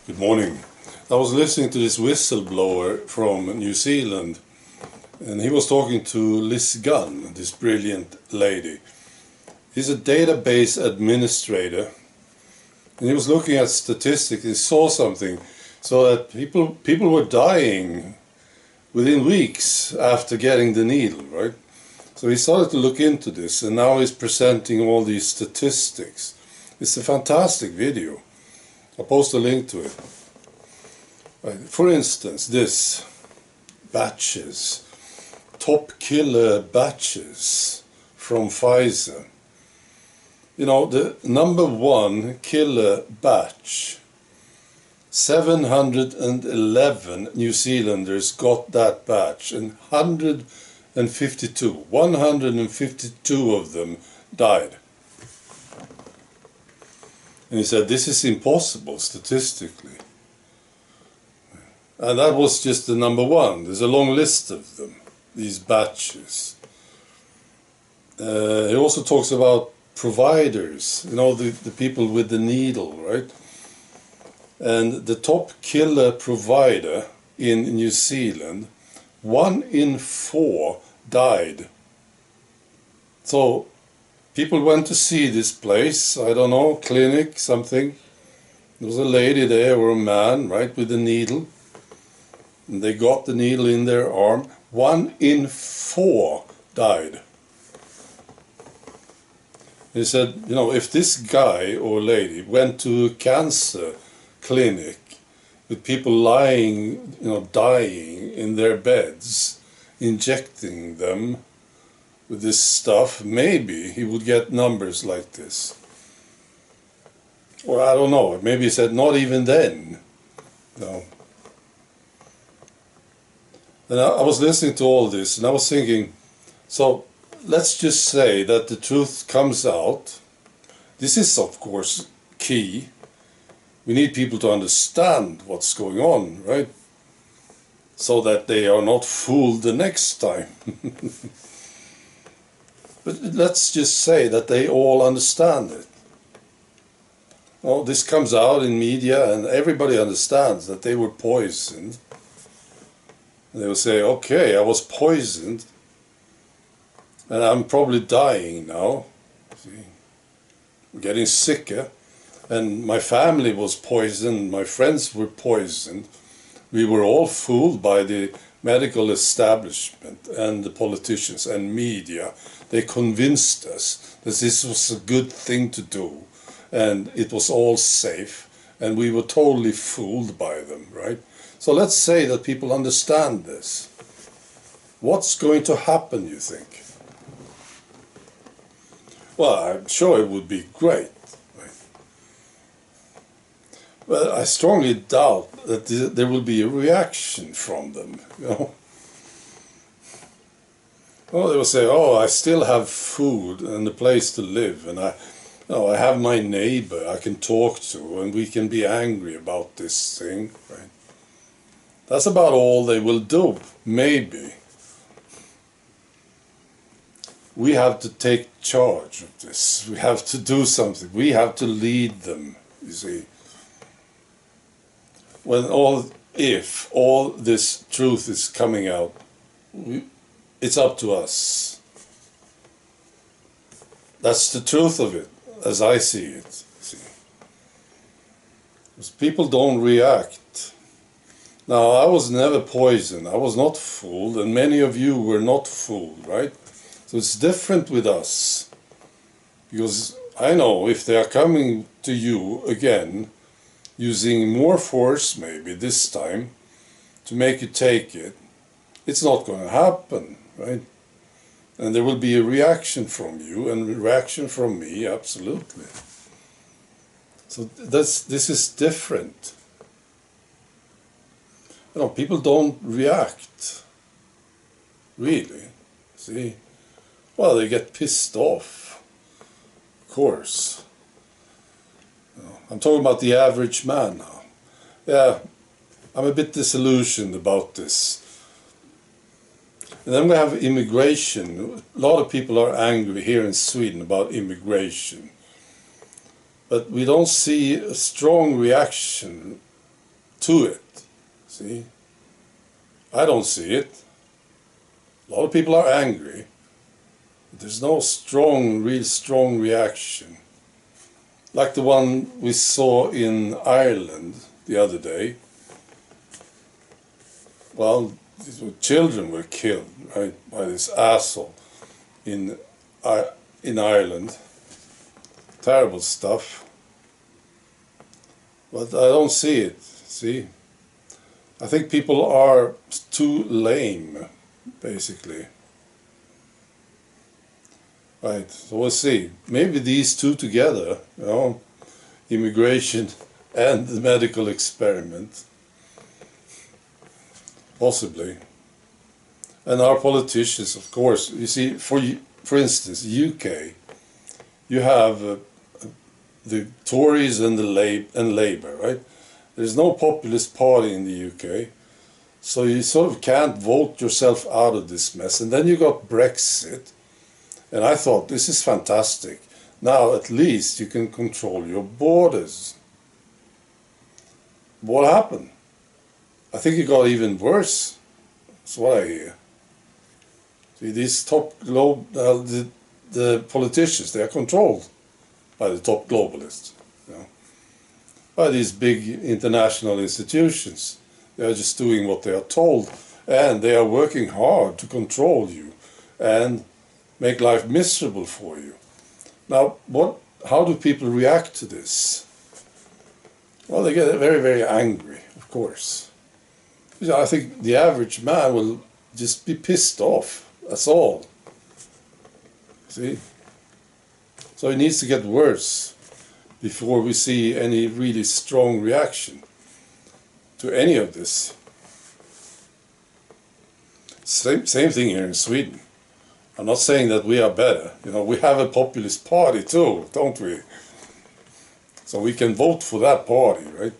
Good morning. I was listening to this whistleblower from New Zealand, and he was talking to Liz Gunn, this brilliant lady. He's a database administrator, and he was looking at statistics. He saw something, so that people were dying within weeks after getting the needle, right? So he started to look into this, and now he's presenting all these statistics. It's a fantastic video. I'll post a link to it. Right. For instance, this batches, top killer batches from Pfizer. You know, the number one killer batch, 711 New Zealanders got that batch, and 152 of them died. And he said, this is impossible statistically. And that was just the number one. There's a long list of them, these batches. He also talks about providers, you know, the people with the needle, right? And the top killer provider in New Zealand, 1 in 4 died. So people went to see this place, I don't know, clinic, something. There was a lady there, or a man, right, with a needle. And they got the needle in their arm. 1 in 4 died. He said, you know, if this guy or lady went to a cancer clinic with people lying, you know, dying in their beds, injecting them with this stuff, maybe he would get numbers like this. Or I don't know, maybe he said not even then. No. And I was listening to all this, and I was thinking, so let's just say that the truth comes out. This is, of course, key. We need people to understand what's going on, right? So that they are not fooled the next time. But let's just say that they all understand it. Well, this comes out in media, and everybody understands that they were poisoned. They will say, okay, I was poisoned, and I'm probably dying now. See, I'm getting sicker, and my family was poisoned, my friends were poisoned. We were all fooled by the medical establishment and the politicians and media. They convinced us that this was a good thing to do, and it was all safe, and we were totally fooled by them, right? So let's say that people understand this. What's going to happen, you think? Well, I'm sure it would be great. Right? But I strongly doubt that there will be a reaction from them, you know. Well, they will say, oh, I still have food and a place to live, and I have my neighbor I can talk to, and we can be angry about this thing, right? That's about all they will do, maybe. We have to take charge of this. We have to do something. We have to lead them, you see. If all this truth is coming out, it's up to us. That's the truth of it, as I see it. See. Because people don't react. Now, I was never poisoned, I was not fooled, and many of you were not fooled, right? So it's different with us. Because I know if they are coming to you again, using more force maybe this time, to make you take it, it's not going to happen, right? And there will be a reaction from you, and a reaction from me, absolutely. So this is different. You know, people don't react, really, see. Well, they get pissed off, of course. You know, I'm talking about the average man now. Yeah, I'm a bit disillusioned about this. And then we have immigration. A lot of people are angry here in Sweden about immigration. But we don't see a strong reaction to it. See? I don't see it. A lot of people are angry. But there's no real strong reaction. Like the one we saw in Ireland the other day. Well, children were killed, right, by this asshole in Ireland. Terrible stuff. But I don't see it, see? I think people are too lame, basically. Right, so we'll see. Maybe these two together, you know, immigration and the medical experiment. Possibly. And our politicians, of course, you see, for instance, UK, you have the Tories and Labour, right? There's no populist party in the UK, so you sort of can't vote yourself out of this mess. And then you got Brexit, and I thought, this is fantastic. Now at least you can control your borders. What happened? I think it got even worse. That's what I hear. See, these the politicians, they are controlled by the top globalists, you know, by these big international institutions. They are just doing what they are told, and they are working hard to control you and make life miserable for you. Now, how do people react to this? Well, they get very, very angry, of course. I think the average man will just be pissed off, that's all. See? So it needs to get worse before we see any really strong reaction to any of this. Same thing here in Sweden. I'm not saying that we are better. You know, we have a populist party too, don't we? So we can vote for that party, right?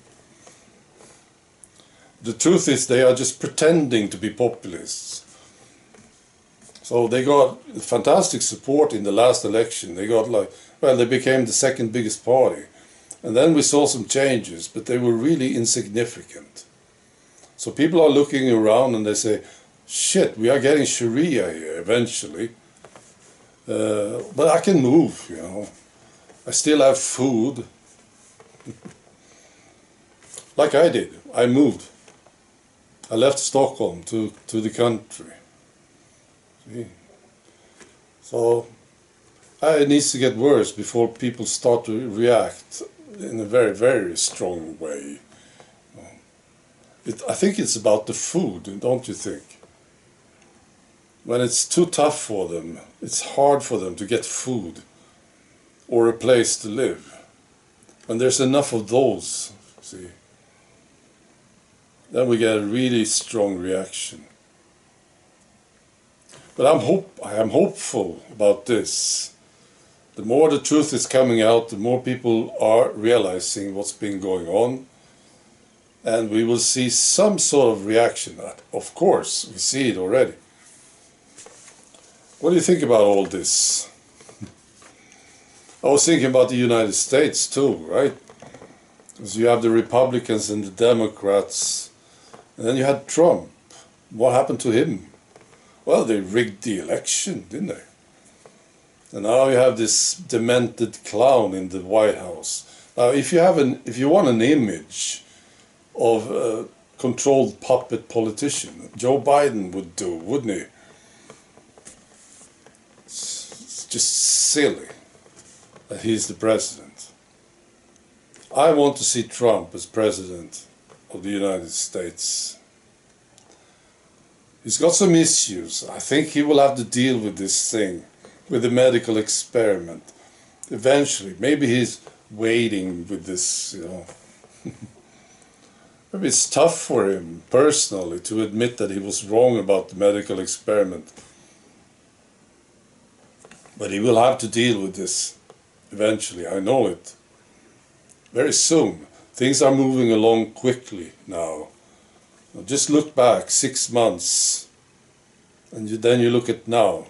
The truth is they are just pretending to be populists. So they got fantastic support in the last election. They got they became the second biggest party. And then we saw some changes, but they were really insignificant. So people are looking around and they say, shit, we are getting Sharia here eventually. But I can move, you know. I still have food. Like I did. I moved. I left Stockholm to the country. See? So it needs to get worse before people start to react in a very, very strong way. I think it's about the food, don't you think? When it's too tough for them, it's hard for them to get food or a place to live. When there's enough of those, see, then we get a really strong reaction. But I am hopeful about this. The more the truth is coming out, the more people are realizing what's been going on. And we will see some sort of reaction. Of course, we see it already. What do you think about all this? I was thinking about the United States too, right? Because you have the Republicans and the Democrats. And then you had Trump. What happened to him? Well, they rigged the election, didn't they? And now you have this demented clown in the White House. Now, if you want an image of a controlled puppet politician, Joe Biden would do, wouldn't he? It's just silly that he's the president. I want to see Trump as president of the United States. He's got some issues. I think he will have to deal with this thing, with the medical experiment. Eventually, maybe he's waiting with this, you know. Maybe it's tough for him personally to admit that he was wrong about the medical experiment. But he will have to deal with this eventually, I know it. Very soon. Things are moving along quickly now. Just look back 6 months, and then you look at now.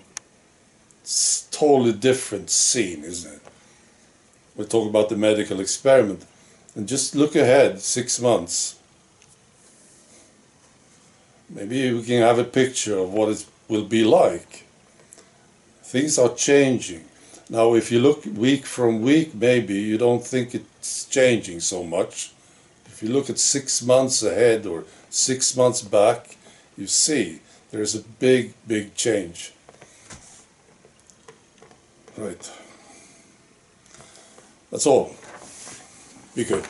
It's a totally different scene, isn't it? We're talking about the medical experiment. And just look ahead 6 months. maybe we can have a picture of what it will be like. Things are changing. Now if you look week from week, maybe you don't think it's changing so much. If you look at 6 months ahead or 6 months back, you see there's a big, big change. Right. That's all. Be good.